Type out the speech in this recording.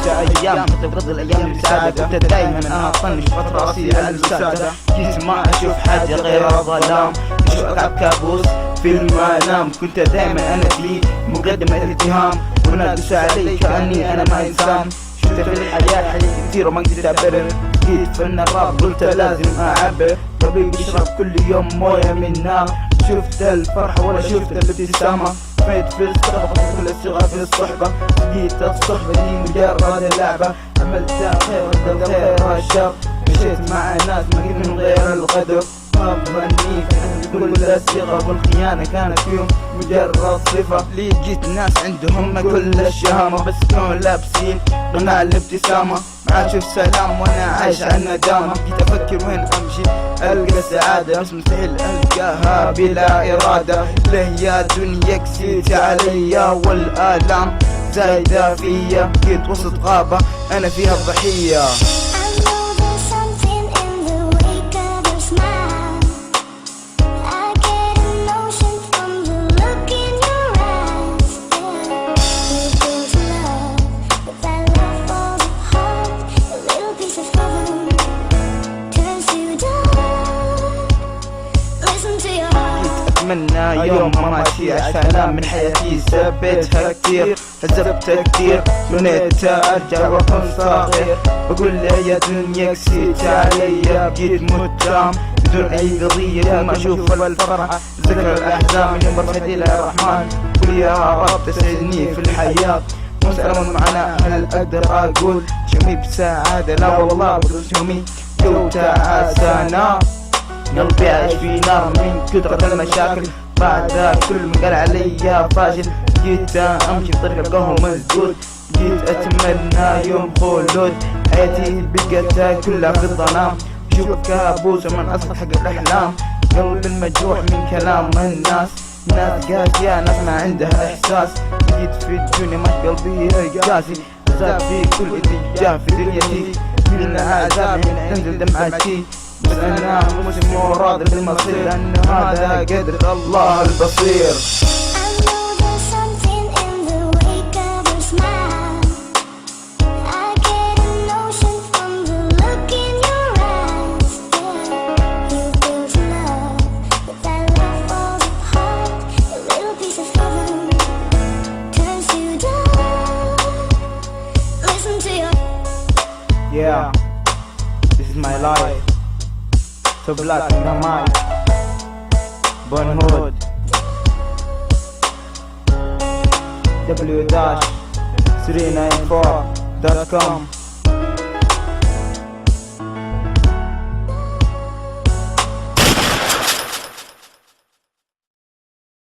ايام تبغض الايام السعادة، كنت دايما اطنش بحط راسي على الوسادة، جيت ما اشوف حاجة غير الظلام، اشوف العب كابوس في المنام، كنت دايما انا في مقدمة الاتهام، وناقص علي كأني انا ما انسان. شفت في الحياة حاجات كثير وما قدرت ابرر، جيت فن الراب قلت لازم اعبر، طبيب بيشرب كل يوم موية من نار، شفت الفرحة ولا شفت الابتسامة، فيت في الصحبة كل الصغار في الصحبة، جيت الصحبة دي مجرد لعبة، عملتها خير ردت خير الشر، مشيت مع ناس ما قد من غير الغدر، ما بظني كل الصغر والخيانة كانت فيهم مجرد صفة، لي جيت ناس عندهم كل الشهامة، بس كانوا لابسين قناع الابتسامة، ما عاد شوف سلام وانا عايش على الندامة، جيت افكر وين امشي القى السعادة، بس مستحيل القاها بلا ارادة، ليه يا دنيا كسيت عليا والالام زايدة فيا، جيت وسط غابة انا فيها الضحية. أتمنى يوم ما ماشي عشان من حياتي سبيتها كتير، هزبتها كتير، تمنيت أرجع وأكون صغير، بقول له يا دنيا كسيت عليا، بقيت متهم بدون أي قضية، ما أشوف الفرحة ذكر الأحزان من برفدي الرحمن، قل يا رب تسعدني في الحياة، مسلم معنا هل أقدر أقول شمي بسعادة؟ لا والله بقول شمي جو تعاسانا، قلبي عايش في نار من كثرة المشاكل، بعد كل من قال علي فاشل، جيت امشي بطريق القهوة مسدود، جيت اتمنى يوم خلود، حياتي بقت كلها في الظلام، بشوف كابوس ومن اصل حق الاحلام، قلبي المجروح من كلام الناس، ناس قاسية ناس ما عندها احساس، جيت في الدنيا مش قلبي قاسي، عذاب في كل اتجاه في دنيتي، من عذاب هنا تنزل دمعتي، بس أنا مسلم وراضي بالمصير، لأن هذا قدر الله البصير. Yeah, this is my life. So black in my mind, Born Hood, w-394.com